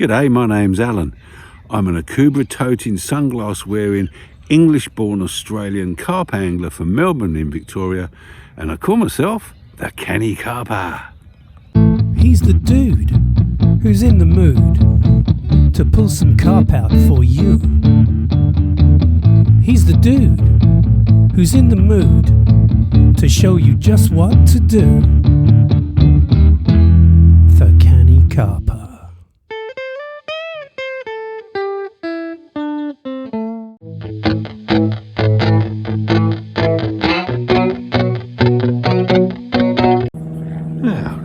G'day, my name's Alan. I'm an Akubra toting, sunglass wearing, English born Australian carp angler from Melbourne in Victoria, and I call myself the Canny Carper. He's the dude who's in the mood to pull some carp out for you. He's the dude who's in the mood to show you just what to do. The Canny Carper.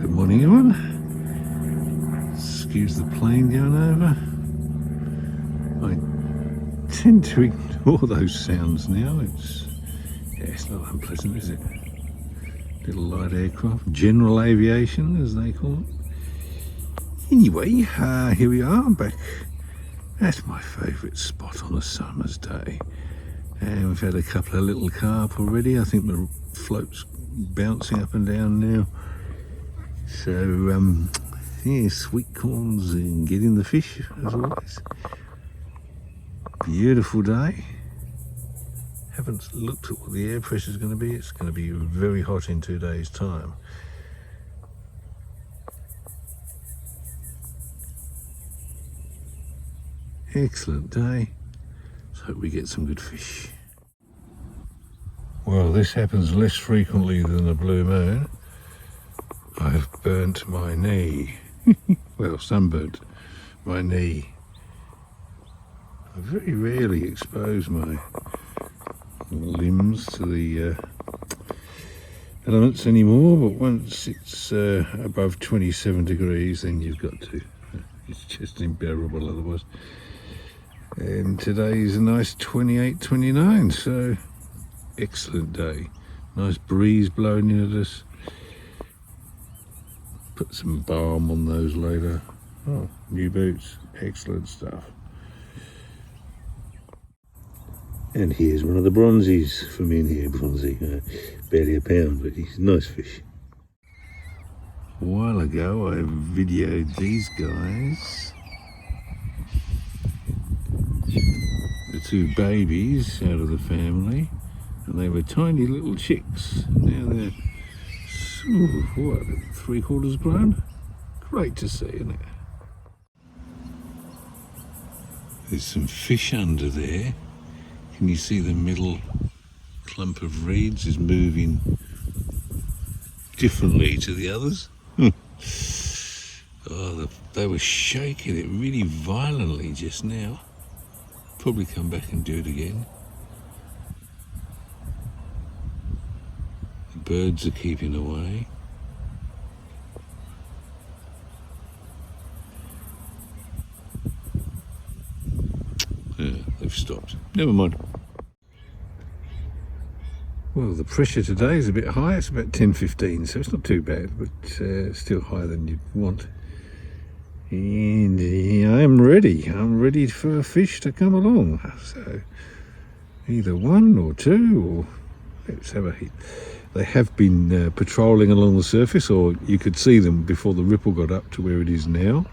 Good morning, everyone. Excuse the plane going over. I tend to ignore those sounds now. It's not unpleasant, is it? Little light aircraft, general aviation, as they call it. Anyway, here we are, back at my favourite spot on a summer's day. And we've had a couple of little carp already. I think the float's bouncing up and down now. So, yeah, sweet corns and getting the fish, as always. Beautiful day. Haven't looked at what the air pressure is going to be. It's going to be very hot in 2 days' time. Excellent day. Let's hope we get some good fish. Well, this happens less frequently than a blue moon. I've burnt my knee. Well, sunburnt my knee. I very rarely expose my limbs to the elements anymore, but once it's above 27 degrees, then you've got to. It's just unbearable otherwise. And today is a nice 28, 29, so excellent day. Nice breeze blowing in at us. Put some balm on those later. Oh, new boots, excellent stuff. And here's one of the bronzies from in here, bronzy, barely a pound, but he's a nice fish. A while ago I videoed these guys, the two babies out of the family, and they were tiny little chicks. Now they're, what, 3/4 grown? Great to see, isn't it? There's some fish under there. Can you see the middle clump of reeds is moving differently to the others? Oh, they were shaking it really violently just now. Probably come back and do it again. The birds are keeping away. Yeah, they've stopped. Never mind. Well, the pressure today is a bit high. It's about 10-15, so it's not too bad, but still higher than you'd want. And I'm ready. I'm ready for a fish to come along. So either one or two, or let's have a hit. They have been patrolling along the surface, or you could see them before the ripple got up to where it is now.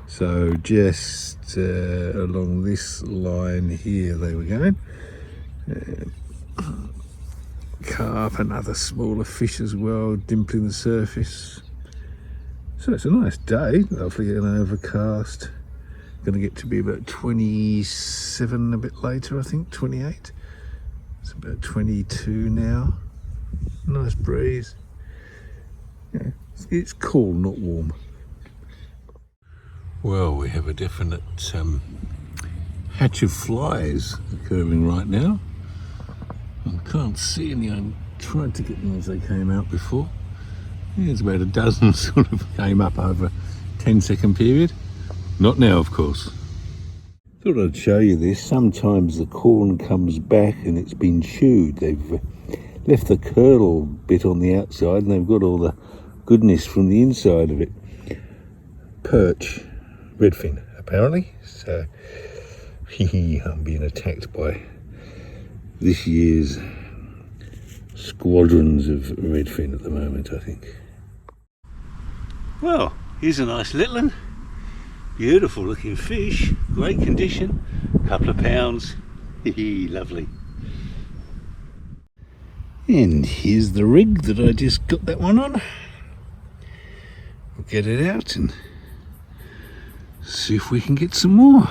So just along this line here they were going. Carp and other smaller fish as well, dimpling the surface. So it's a nice day, lovely and overcast. Going to get to be about 27 a bit later, I think, 28. It's about 22 now. Nice breeze. Yeah, it's cool, not warm. Well, we have a definite hatch of flies occurring right now. I can't see any. I tried to get them as they came out before. Yeah, it's about a dozen sort of came up over a 10-second period. Not now, of course. Thought I'd show you this. Sometimes the corn comes back and it's been chewed. They've left the kernel bit on the outside and they've got all the goodness from the inside of it. Perch, redfin, apparently. So, I'm being attacked by this year's squadrons of redfin at the moment, I think. Well, here's a nice little one. Beautiful looking fish, great condition, couple of pounds, lovely. And here's the rig that I just got that one on. We'll get it out and see if we can get some more.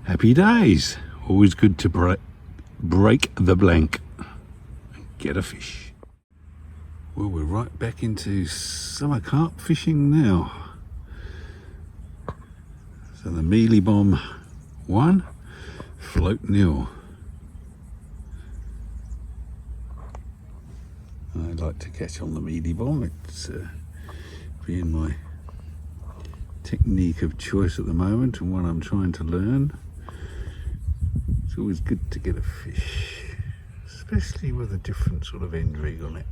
Happy days. Always good to break the blank and get a fish. Well, we're right back into summer carp fishing now. So the mealy bomb 1, float 0. I like to catch on the mealy bomb. It's been my technique of choice at the moment and one I'm trying to learn. It's always good to get a fish, especially with a different sort of end rig on it.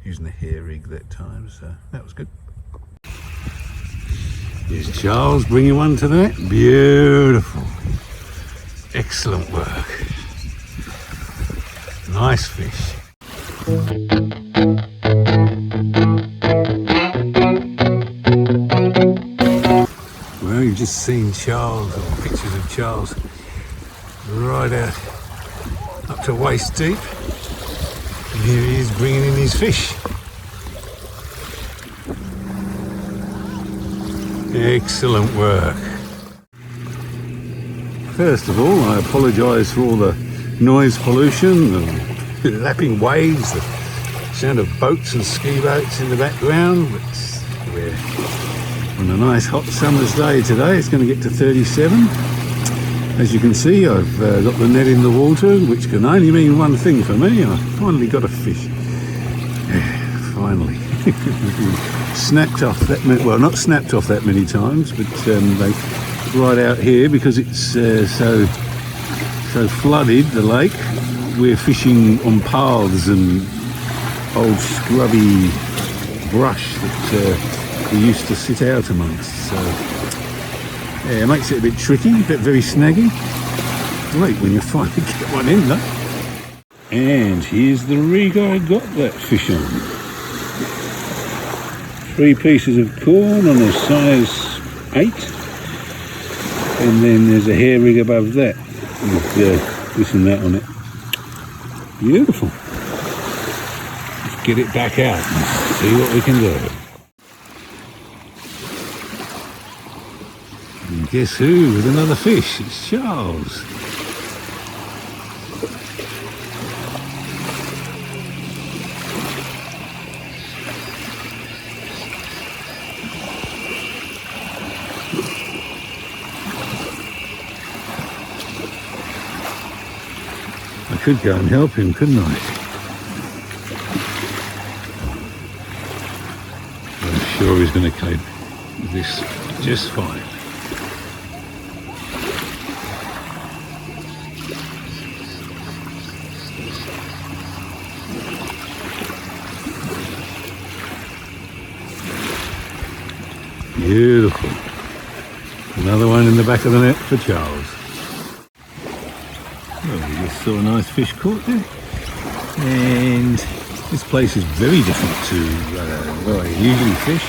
Using the hair rig that time, so that was good. Here's Charles bringing one to that. Beautiful. Excellent work. Nice fish. Well, you've just seen Charles, or pictures of Charles, right out up to waist deep. And here he is bringing in his fish. Excellent work. First of all, I apologise for all the noise pollution, the lapping waves, the sound of boats and ski boats in the background, but we're on a nice hot summer's day today. It's going to get to 37. As you can see, I've got the net in the water, which can only mean one thing for me. I finally got a fish. Yeah, finally. Snapped off that many, well, not snapped off that many times, but they right out here because it's so flooded, the lake. We're fishing on paths and old scrubby brush that we used to sit out amongst. So yeah, it makes it a bit tricky, but very snaggy. Great when you finally get one in though. And here's the rig I got that fish on. 3 pieces of corn on a size 8, and then there's a hair rig above that with this and that on it. Beautiful. Let's get it back out and see what we can do. And guess who with another fish? It's Charles. I could go and help him, couldn't I? I'm sure he's going to cope with this just fine. Beautiful. Another one in the back of the net for Charles. Well, we just saw a nice fish caught there, and this place is very different to where I usually fish.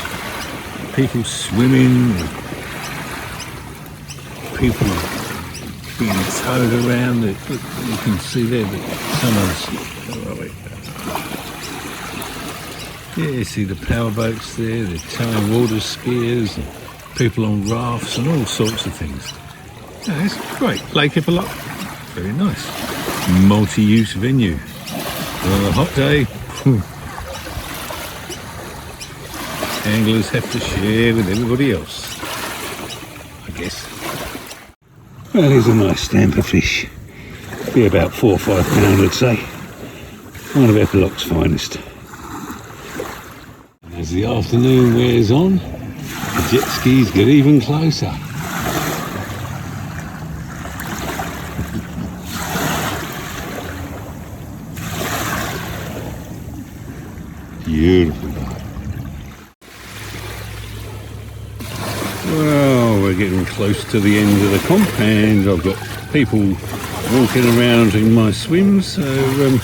People swimming, people being towed around. Look, you can see there that yeah, see the power boats there, they're towing water skiers, and people on rafts and all sorts of things. Yeah, it's great. Lake Eppalock. Very nice. Multi-use venue. On a hot day, anglers have to share with everybody else, I guess. Well, here's a nice stamper fish. Be about 4 or 5 pound, I'd say. One of Eppalock's finest. And as the afternoon wears on, the jet skis get even closer. Beautiful day. Well, we're getting close to the end of the comp, and I've got people walking around in my swim, so if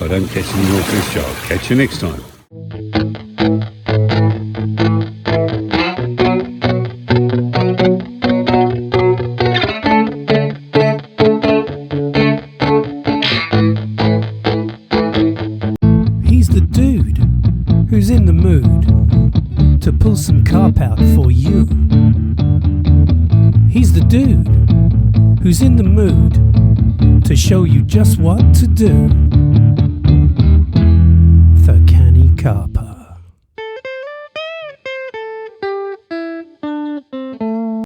I don't catch any more fish, I'll catch you next time. carp out for you. He's the dude who's in the mood to show you just what to do.